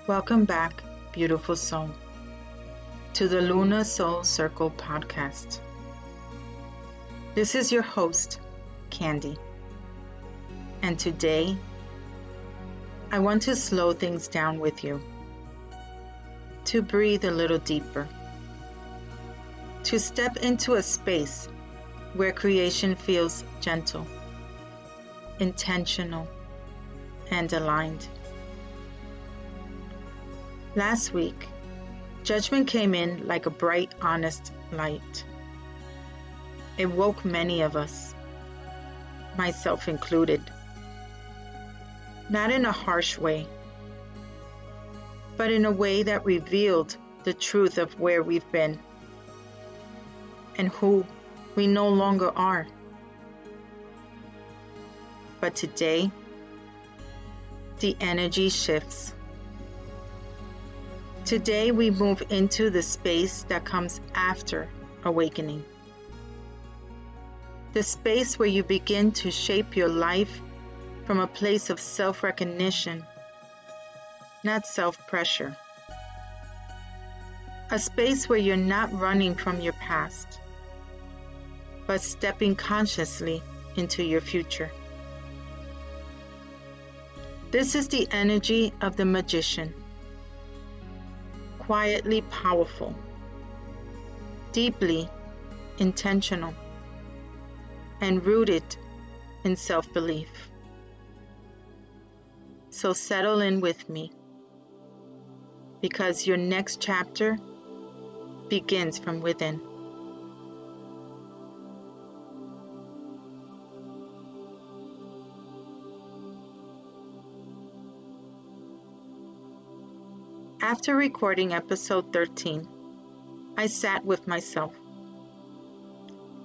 Welcome back, beautiful soul, to the Luna Soul Circle podcast. This is your host, Candy. And today, I want to slow things down with you, to breathe a little deeper, to step into a space where creation feels gentle, intentional, and aligned. Last week, judgment came in like a bright, honest light. It woke many of us, myself included. Not in a harsh way, but in a way that revealed the truth of where we've been and who we no longer are. But today, the energy shifts. Today we move into the space that comes after awakening. The space where you begin to shape your life from a place of self-recognition, not self-pressure. A space where you're not running from your past, but stepping consciously into your future. This is the energy of the magician. Quietly powerful, deeply intentional, and rooted in self-belief. So settle in with me, because your next chapter begins from within. After recording episode 13, I sat with myself,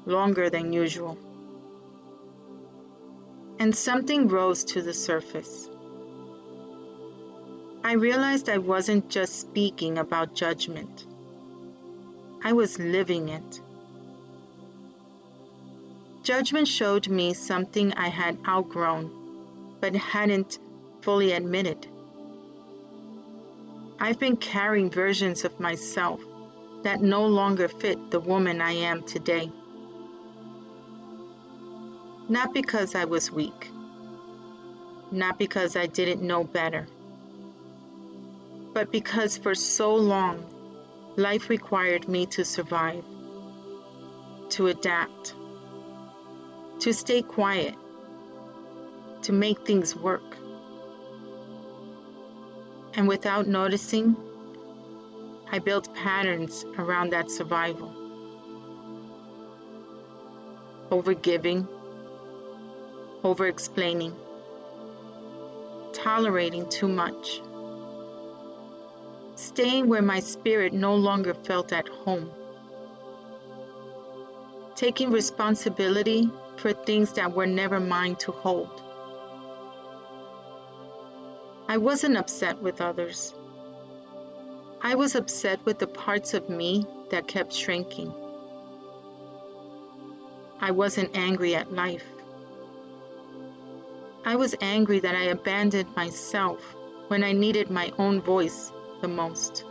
longer than usual, and something rose to the surface. I realized I wasn't just speaking about judgment. I was living it. Judgment showed me something I had outgrown, but hadn't fully admitted. I've been carrying versions of myself that no longer fit the woman I am today. Not because I was weak, not because I didn't know better, but because for so long, life required me to survive, to adapt, to stay quiet, to make things work. And without noticing, I built patterns around that survival. Overgiving, over-explaining, tolerating too much, staying where my spirit no longer felt at home, taking responsibility for things that were never mine to hold. I wasn't upset with others. I was upset with the parts of me that kept shrinking. I wasn't angry at life. I was angry that I abandoned myself when I needed my own voice the most.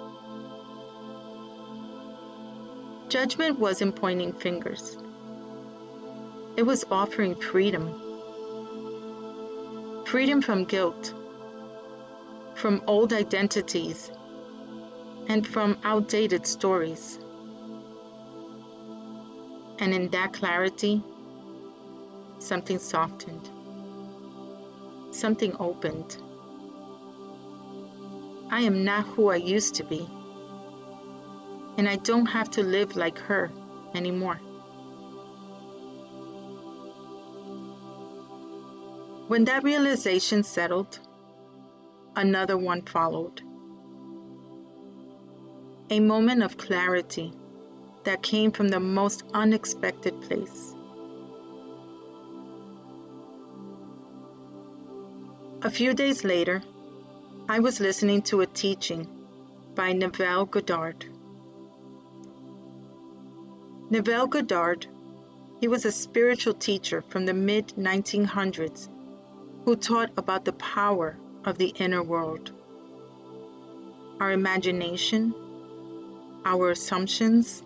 Judgment wasn't pointing fingers. It was offering freedom. Freedom from guilt, from old identities, and from outdated stories. And in that clarity, something softened, something opened. I am not who I used to be, and I don't have to live like her anymore. When that realization settled, another one followed. A moment of clarity that came from the most unexpected place. A few days later, I was listening to a teaching by Neville Goddard. Neville Goddard, he was a spiritual teacher from the mid-1900s who taught about the power of the inner world. our imagination, our assumptions,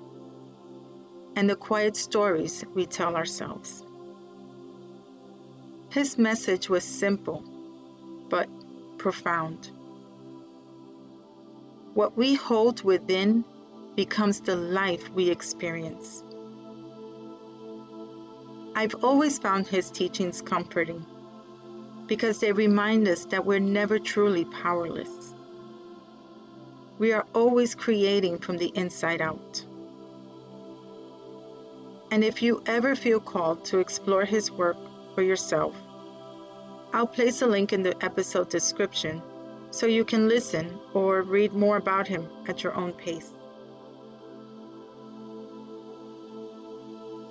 and the quiet stories we tell ourselves. His message was simple, but profound. What we hold within becomes the life we experience. I've always found his teachings comforting because they remind us that we're never truly powerless. We are always creating from the inside out. And if you ever feel called to explore his work for yourself, I'll place a link in the episode description so you can listen or read more about him at your own pace.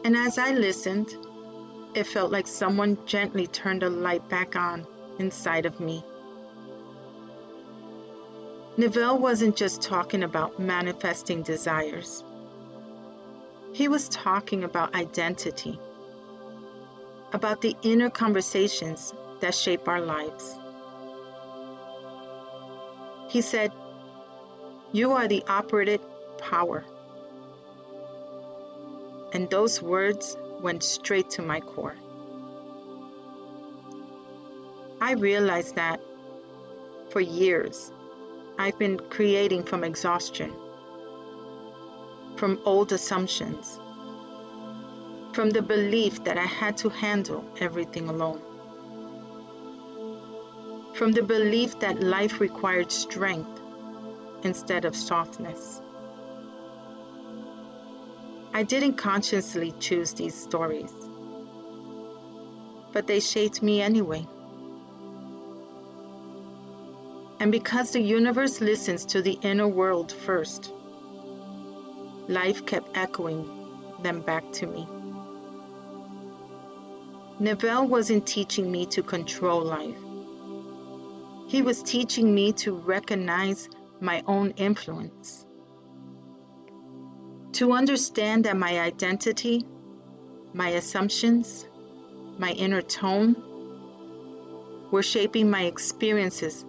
And as I listened, it felt like someone gently turned a light back on inside of me. Neville wasn't just talking about manifesting desires. He was talking about identity, about the inner conversations that shape our lives. He said, "You are the operative power." And those words went straight to my core. I realized that for years, I've been creating from exhaustion, from old assumptions, from the belief that I had to handle everything alone, from the belief that life required strength instead of softness. I didn't consciously choose these stories, but they shaped me anyway. And because the universe listens to the inner world first, life kept echoing them back to me. Neville wasn't teaching me to control life. He was teaching me to recognize my own influence, to understand that my identity, my assumptions, my inner tone were shaping my experiences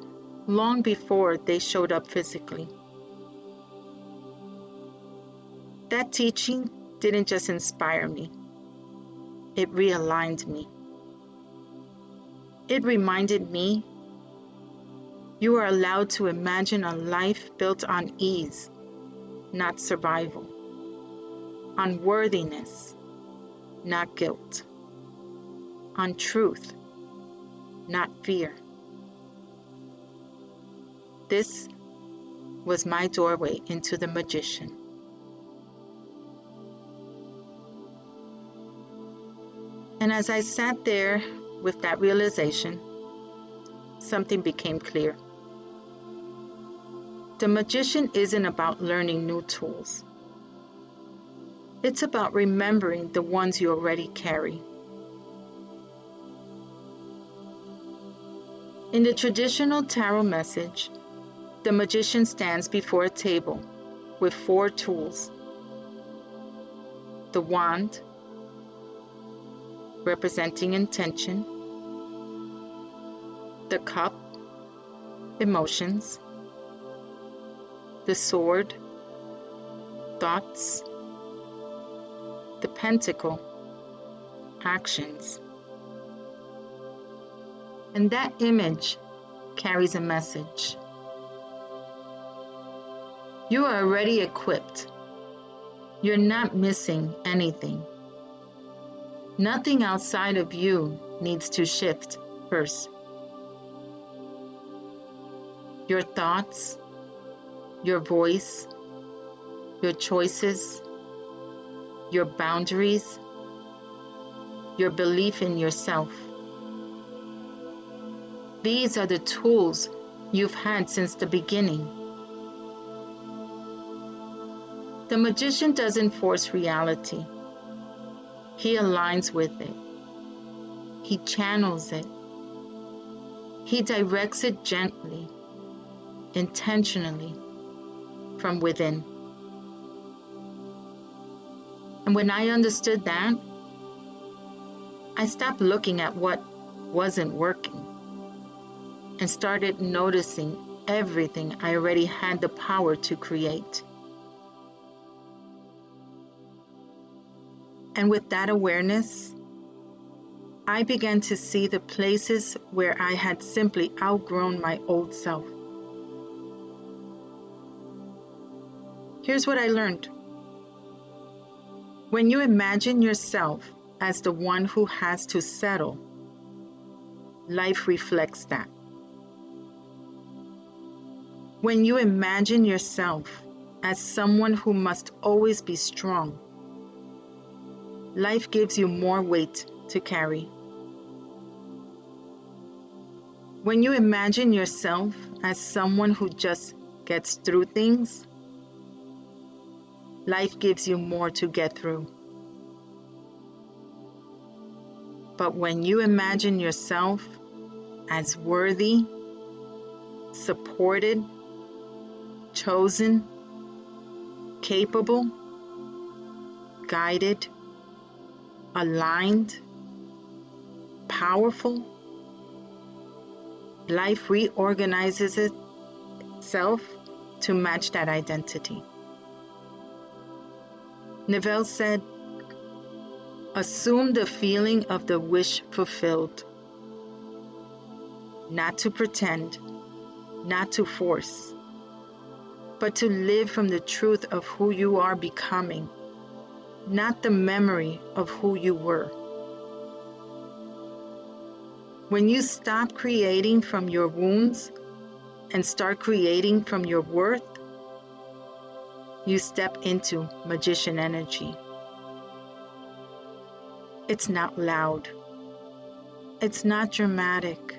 long before they showed up physically. That teaching didn't just inspire me, it realigned me. It reminded me, you are allowed to imagine a life built on ease, not survival, on worthiness, not guilt, on truth, not fear. This was my doorway into the magician. And as I sat there with that realization, something became clear. The magician isn't about learning new tools. It's about remembering the ones you already carry. In the traditional tarot message, the magician stands before a table with 4 tools. The wand, representing intention. The cup, emotions. The sword, thoughts. The pentacle, actions. And that image carries a message. You are already equipped. You're not missing anything. Nothing outside of you needs to shift first. Your thoughts, your voice, your choices, your boundaries, your belief in yourself. These are the tools you've had since the beginning. The magician doesn't force reality. He aligns with it. He channels it. He directs it gently, intentionally, from within. And when I understood that, I stopped looking at what wasn't working and started noticing everything I already had the power to create. And with that awareness, I began to see the places where I had simply outgrown my old self. Here's what I learned. When you imagine yourself as the one who has to settle, life reflects that. When you imagine yourself as someone who must always be strong, life gives you more weight to carry. When you imagine yourself as someone who just gets through things, life gives you more to get through. But when you imagine yourself as worthy, supported, chosen, capable, guided, aligned, powerful, life reorganizes itself to match that identity. Neville said, "Assume the feeling of the wish fulfilled. Not to pretend, not to force, but to live from the truth of who you are becoming, not the memory of who you were." When you stop creating from your wounds and start creating from your worth, you step into magician energy. It's not loud. It's not dramatic.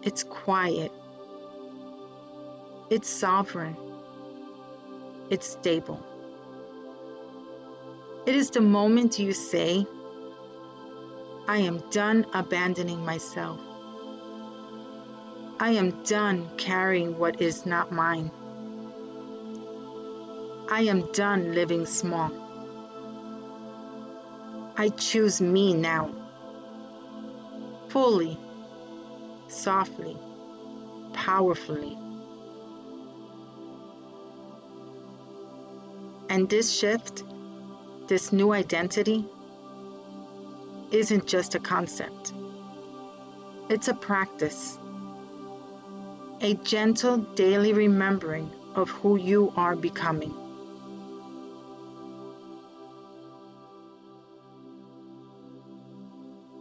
It's quiet. It's sovereign. It's stable. It is the moment you say, "I am done abandoning myself. I am done carrying what is not mine. I am done living small. I choose me now, fully, softly, powerfully." And this shift, this new identity, isn't just a concept. It's a practice, a gentle daily remembering of who you are becoming.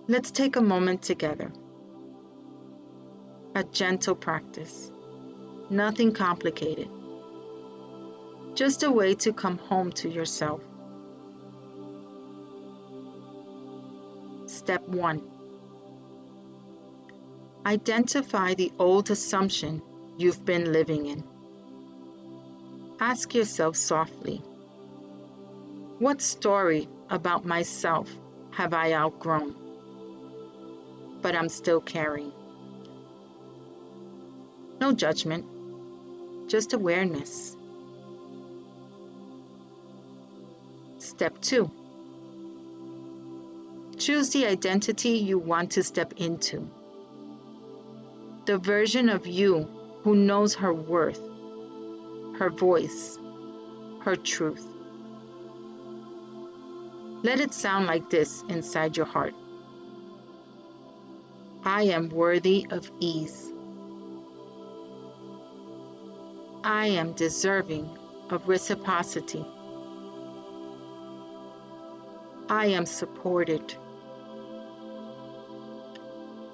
Let's take a moment together. A gentle practice, nothing complicated. Just a way to come home to yourself. Step 1. Identify the old assumption you've been living in. Ask yourself softly, what story about myself have I outgrown, but I'm still carrying? No judgment, just awareness. Step 2. Choose the identity you want to step into. The version of you who knows her worth, her voice, her truth. Let it sound like this inside your heart. I am worthy of ease. I am deserving of reciprocity. I am supported.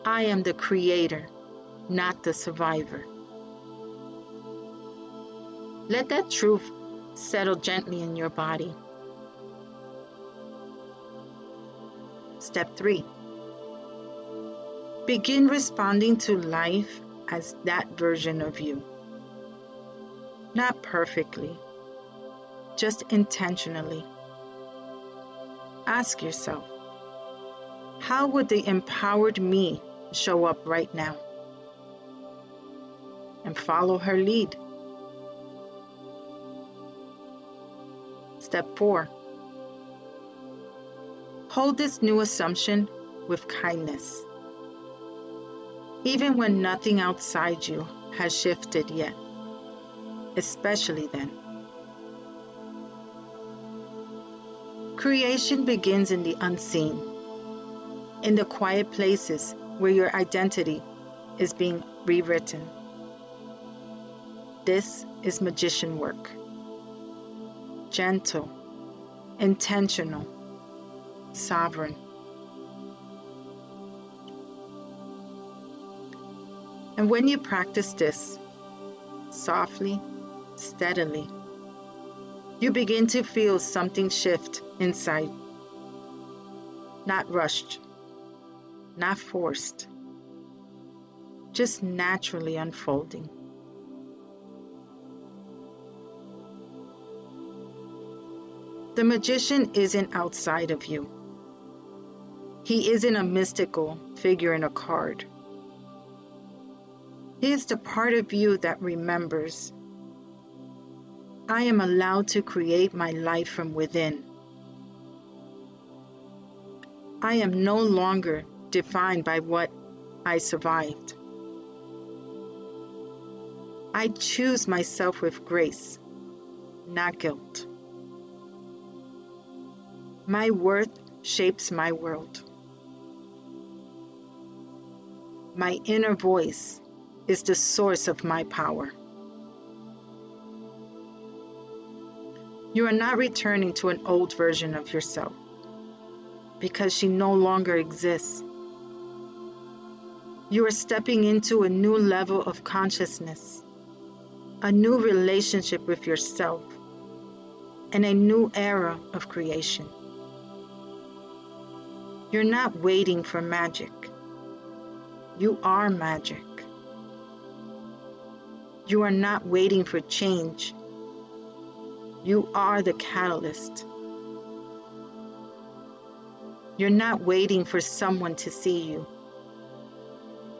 I am the creator, not the survivor. Let that truth settle gently in your body. Step 3. Begin responding to life as that version of you. Not perfectly, just intentionally. Ask yourself, how would the empowered me show up right now? And follow her lead. Step 4. Hold this new assumption with kindness. Even when nothing outside you has shifted yet, especially then. Creation begins in the unseen, in the quiet places where your identity is being rewritten. This is magician work. Gentle, intentional, sovereign. And when you practice this, softly, steadily, you begin to feel something shift inside. Not rushed, not forced, just naturally unfolding. The magician isn't outside of you. He isn't a mystical figure in a card. He is the part of you that remembers, I am allowed to create my life from within. I am no longer defined by what I survived. I choose myself with grace, not guilt. My worth shapes my world. My inner voice is the source of my power. You are not returning to an old version of yourself because she no longer exists. You are stepping into a new level of consciousness, a new relationship with yourself, and a new era of creation. You're not waiting for magic. You are magic. You are not waiting for change. You are the catalyst. You're not waiting for someone to see you.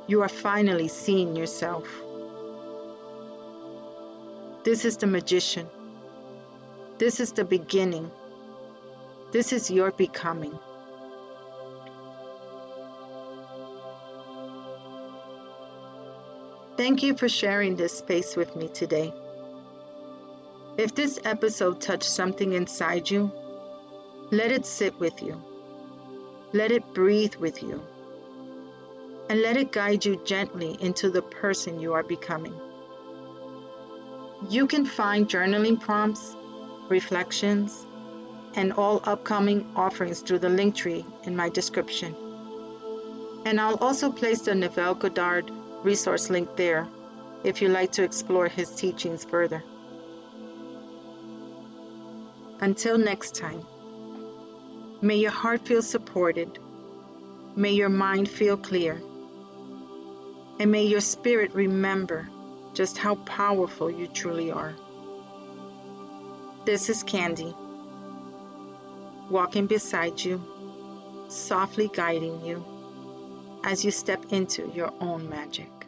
You are finally seeing yourself. This is the magician. This is the beginning. This is your becoming. Thank you for sharing this space with me today. If this episode touched something inside you, let it sit with you. Let it breathe with you. And let it guide you gently into the person you are becoming. You can find journaling prompts, reflections, and all upcoming offerings through the link tree in my description. And I'll also place the Neville Goddard resource link there if you'd like to explore his teachings further. Until next time, may your heart feel supported, may your mind feel clear, and may your spirit remember just how powerful you truly are. This is Candy, walking beside you, softly guiding you as you step into your own magic.